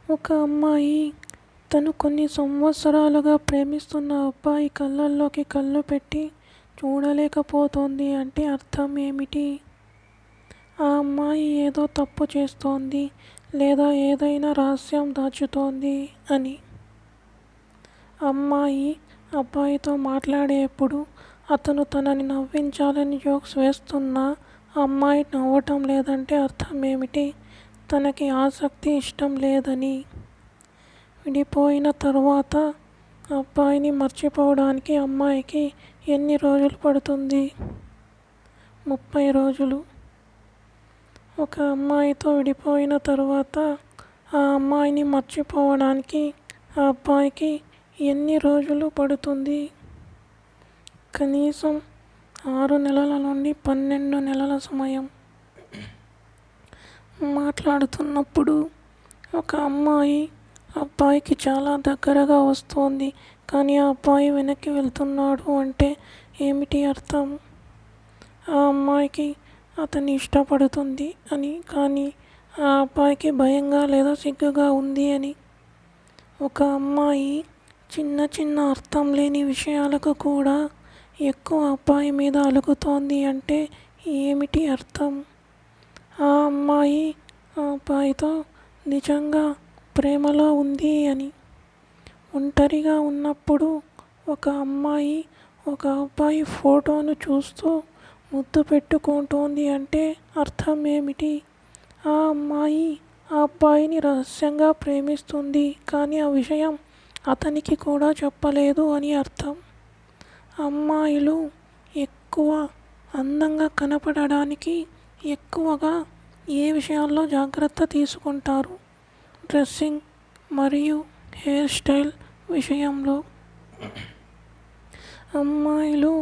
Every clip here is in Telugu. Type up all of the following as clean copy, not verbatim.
ఒక అమ్మాయి తను కొన్ని సంవత్సరాలుగా ప్రేమిస్తున్న అబ్బాయి కళ్ళల్లోకి కళ్ళు పెట్టి చూడలేకపోతోంది అంటే అర్థం ఏమిటి? ఆ అమ్మాయి ఏదో తప్పు చేస్తోంది లేదా ఏదైనా రహస్యం దాచుతోంది అని. అమ్మాయి అబ్బాయితో మాట్లాడేప్పుడు అతను తనని నవ్వించాలని జోక్స్ వేస్తున్నా అమ్మాయి నవ్వటం లేదంటే అర్థం ఏమిటి? తనకి ఆసక్తి ఇష్టం లేదని. విడిపోయిన తర్వాత అబ్బాయిని మర్చిపోవడానికి అమ్మాయికి ఎన్ని రోజులు పడుతుంది? 30 రోజులు. ఒక అమ్మాయితో విడిపోయిన తర్వాత ఆ అమ్మాయిని మర్చిపోవడానికి ఆ అబ్బాయికి ఎన్ని రోజులు పడుతుంది? కనీసం 6 నెలల నుండి 12 నెలల సమయం. మాట్లాడుతున్నప్పుడు ఒక అమ్మాయి అబ్బాయికి చాలా దగ్గరగా వస్తోంది కానీ ఆ అబ్బాయి వెనక్కి వెళ్తున్నాడు అంటే ఏమిటి అర్థం? ఆ అమ్మాయికి అతన్ని ఇష్టపడుతుంది అని, కానీ ఆ అబ్బాయికి భయంగా లేదా సిగ్గుగా ఉంది అని. ఒక అమ్మాయి చిన్న చిన్న అర్థం లేని విషయాలకు కూడా ఎక్కువ అబ్బాయి మీద అలుగుతోంది అంటే ఏమిటి అర్థం? ఆ అమ్మాయి ఆ అబ్బాయితో నిజంగా ప్రేమలో ఉంది అని. ఒంటరిగా ఉన్నప్పుడు ఒక అమ్మాయి ఒక అబ్బాయి ఫోటోను చూస్తూ ముద్దు పెట్టుకుంటోంది అంటే అర్థం ఏమిటి? ఆ అమ్మాయి ఆ అబ్బాయిని రహస్యంగా ప్రేమిస్తుంది కానీ ఆ విషయం అతనికి కూడా చెప్పలేదు అని అర్థం. అమ్మాయిలు ఎక్కువ అందంగా కనపడడానికి ఎక్కువగా ఏ విషయాల్లో జాగ్రత్త తీసుకుంటారు? డ్రెస్సింగ్ మరియు హెయిర్ స్టైల్ విషయంలో. అమ్మాయిలు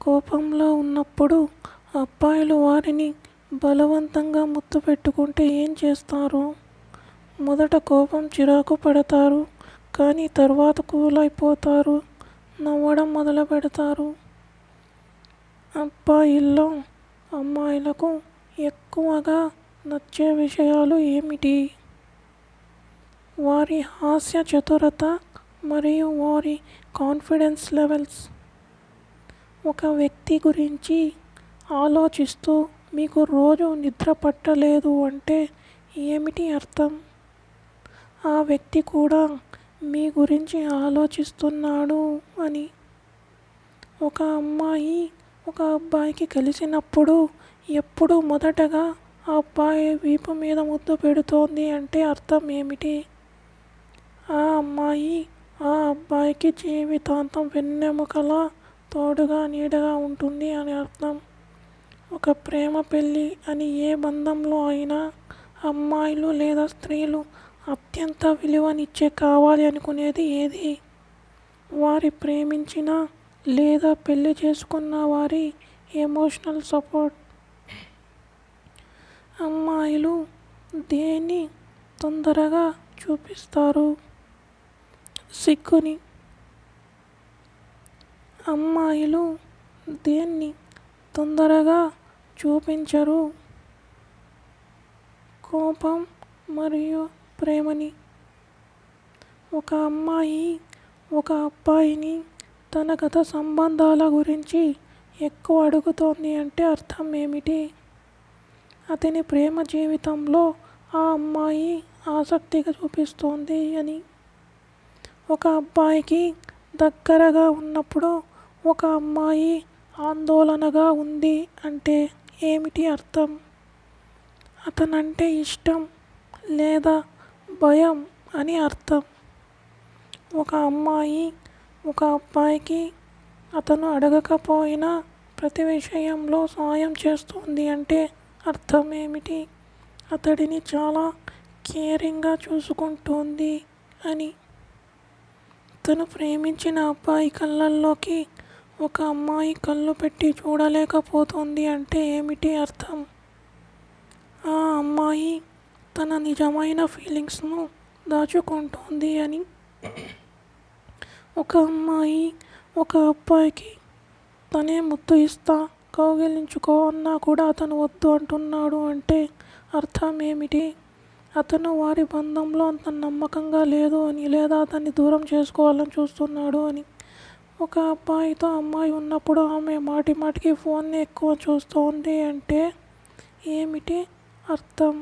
కోపంలో ఉన్నప్పుడు అబ్బాయిలు వారిని బలవంతంగా ముద్దు పెట్టుకుంటే ఏం చేస్తారు? మొదట కోపం చిరాకు పడతారు కానీ తర్వాత కూల్ అయిపోతారు, నవ్వడం మొదలు పెడతారు. అబ్బాయిల్లో అమ్మాయిలకు ఎక్కువగా నచ్చే విషయాలు ఏమిటి? వారి హాస్య చతురత మరియు వారి కాన్ఫిడెన్స్ లెవెల్స్. ఒక వ్యక్తి గురించి ఆలోచిస్తూ మీకు రోజు నిద్ర పట్టలేదు అంటే ఏమిటి అర్థం? ఆ వ్యక్తి కూడా మీ గురించి ఆలోచిస్తున్నాడు అని. ఒక అమ్మాయి ఒక అబ్బాయికి కలిసినప్పుడు ఎప్పుడు మొదటగా ఆ అబ్బాయి వీపు మీద ముద్దు పెడుతోంది అంటే అర్థం ఏమిటి? ఆ అమ్మాయి ఆ అబ్బాయికి జీవితాంతం వెన్నెముకలా తోడుగా నీడగా ఉంటుంది అని అర్థం. ఒక ప్రేమ పెళ్ళి అని ఏ బంధంలో అయినా అమ్మాయిలు లేదా స్త్రీలు అత్యంత విలువనిచ్చే కావాలి అనుకునేది ఏది? వారి ప్రేమించిన లేదా పెళ్లి చేసుకున్న వారి ఎమోషనల్ సపోర్ట్. అమ్మాయిలు దేన్ని తొందరగా చూపిస్తారు? సిగ్గుని. అమ్మాయిలు దేన్ని తొందరగా చూపించరు? కోపం మరియు ప్రేమని. ఒక అమ్మాయి ఒక అబ్బాయిని తన గత సంబంధాల గురించి ఎక్కువ అడుగుతోంది అంటే అర్థం ఏమిటి? అతని ప్రేమ జీవితంలో ఆ అమ్మాయి ఆసక్తిగా చూపిస్తోంది అని. ఒక అబ్బాయికి దగ్గరగా ఉన్నప్పుడు ఒక అమ్మాయి ఆందోళనగా ఉంది అంటే ఏమిటి అర్థం? అతనంటే ఇష్టం లేదా భయం అని అర్థం. ఒక అమ్మాయి ఒక అబ్బాయికి అతను అడగకపోయినా ప్రతి విషయంలో సాయం చేస్తుంది అంటే అర్థం ఏమిటి? అతడిని చాలా కేరింగ్గా చూసుకుంటోంది అని. తను ప్రేమించిన అబ్బాయి కళ్ళల్లోకి ఒక అమ్మాయి కళ్ళు పెట్టి చూడలేకపోతుంది అంటే ఏమిటి అర్థం? ఆ అమ్మాయి తన నిజమైన ఫీలింగ్స్ను దాచుకుంటోంది అని. ఒక అమ్మాయి ఒక అబ్బాయికి తనే ముద్దు ఇస్తా, కౌగిలించుకో అన్నా కూడా అతను వద్దు అంటున్నాడు అంటే అర్థం ఏమిటి? అతను వారి బంధంలో అంత నమ్మకంగా లేదు అని, లేదా అతన్ని దూరం చేసుకోవాలని చూస్తున్నాడు అని. ఒక అబ్బాయితో అమ్మాయి ఉన్నప్పుడు ఆమె మాటి మాటికి ఫోన్ని ఎక్కువ చూస్తోంది అంటే ఏమిటి అర్థం?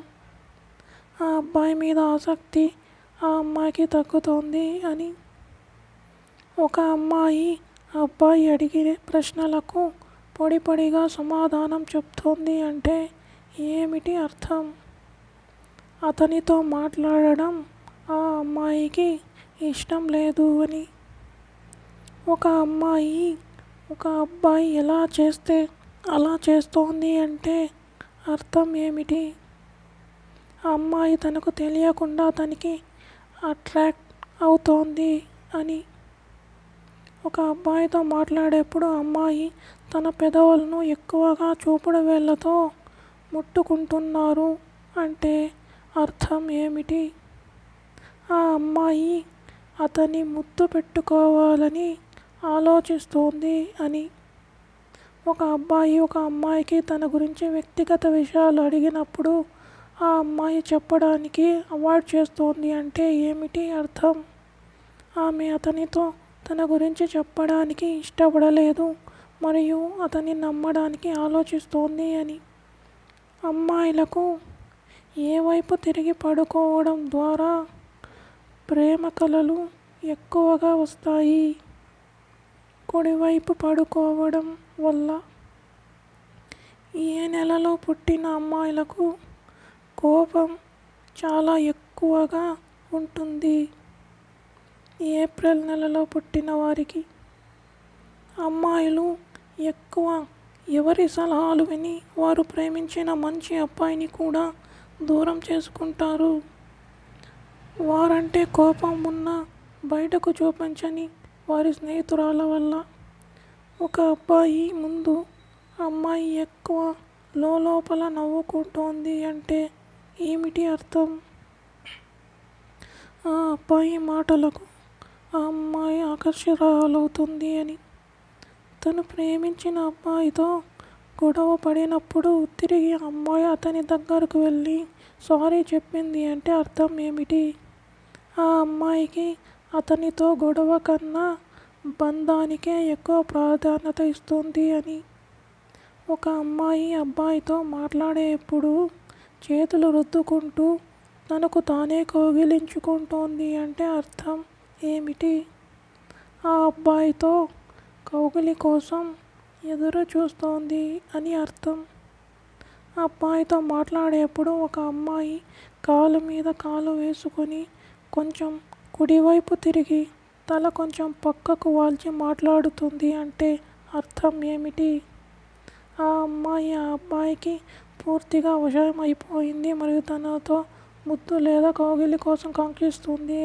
ఆ అబ్బాయి మీద ఆసక్తి ఆ అమ్మాయికి తగ్గుతోంది అని. ఒక అమ్మాయి అబ్బాయి అడిగే ప్రశ్నలకు పొడి పొడిగా సమాధానం చెప్తోంది అంటే ఏమిటి అర్థం? అతనితో మాట్లాడడం ఆ అమ్మాయికి ఇష్టం లేదు అని. ఒక అమ్మాయి ఒక అబ్బాయి ఎలా చేస్తే అలా చేస్తోంది అంటే అర్థం ఏమిటి? ఆ అమ్మాయి తనకు తెలియకుండా అతనికి అట్రాక్ట్ అవుతోంది అని. ఒక అబ్బాయితో మాట్లాడేప్పుడు అమ్మాయి తన పెదవులను ఎక్కువగా చూపుడు వేళ్ళతో ముట్టుకుంటున్నారు అంటే అర్థం ఏమిటి? ఆ అమ్మాయి అతన్ని ముద్దు పెట్టుకోవాలని ఆలోచిస్తోంది అని. ఒక అబ్బాయి ఒక అమ్మాయికి తన గురించి వ్యక్తిగత విషయాలు అడిగినప్పుడు ఆ అమ్మాయి చెప్పడానికి అవాయిడ్ చేస్తోంది అంటే ఏమిటి అర్థం? ఆమె అతనితో తన గురించి చెప్పడానికి ఇష్టపడలేదు మరియు అతన్ని నమ్మడానికి ఆలోచిస్తోంది అని. అమ్మాయిలకు ఏ వైపు తిరిగి పడుకోవడం ద్వారా ప్రేమ కలలు ఎక్కువగా వస్తాయి? కుడివైపు పడుకోవడం వల్ల. ఏ నెలలో పుట్టిన అమ్మాయిలకు కోపం చాలా ఎక్కువగా ఉంటుంది? ఏప్రిల్ నెలలో పుట్టిన వారికి. అమ్మాయిలు ఎక్కువ ఎవరి సలహాలు విని వారు ప్రేమించిన మంచి అబ్బాయిని కూడా దూరం చేసుకుంటారు? వారంటే కోపం ఉన్నా బయటకు చూపించని వారి స్నేహితురాల వల్ల. ఒక అబ్బాయి ముందు అమ్మాయి ఎక్కువ లోపల నవ్వుకుంటోంది అంటే ఏమిటి అర్థం? ఆ అబ్బాయి మాటలకు ఆ అమ్మాయి ఆకర్షితురాలవుతుంది అని. తను ప్రేమించిన అబ్బాయితో గొడవ పడినప్పుడు తిరిగి అమ్మాయి అతని దగ్గరకు వెళ్ళి సారీ చెప్పింది అంటే అర్థం ఏమిటి? ఆ అమ్మాయికి అతనితో గొడవ కన్నా బంధానికే ఎక్కువ ప్రాధాన్యత ఇస్తుంది అని. ఒక అమ్మాయి అబ్బాయితో మాట్లాడేప్పుడు చేతులు రుద్దుకుంటూ తనకు తానే కౌగిలించుకుంటోంది అంటే అర్థం ఏమిటి? ఆ అబ్బాయితో కౌగిలి కోసం ఎదురు చూస్తోంది అని అర్థం. అబ్బాయితో మాట్లాడేప్పుడు ఒక అమ్మాయి కాలు మీద కాలు వేసుకొని కొంచెం కుడివైపు తిరిగి తల కొంచెం పక్కకు వాల్చి మాట్లాడుతుంది అంటే అర్థం ఏమిటి? ఆ అమ్మాయి ఆ అబ్బాయికి పూర్తిగా వశం అయిపోయింది మరియు తనతో ముద్దు లేదా కౌగిలి కోసం కాంక్షిస్తుంది.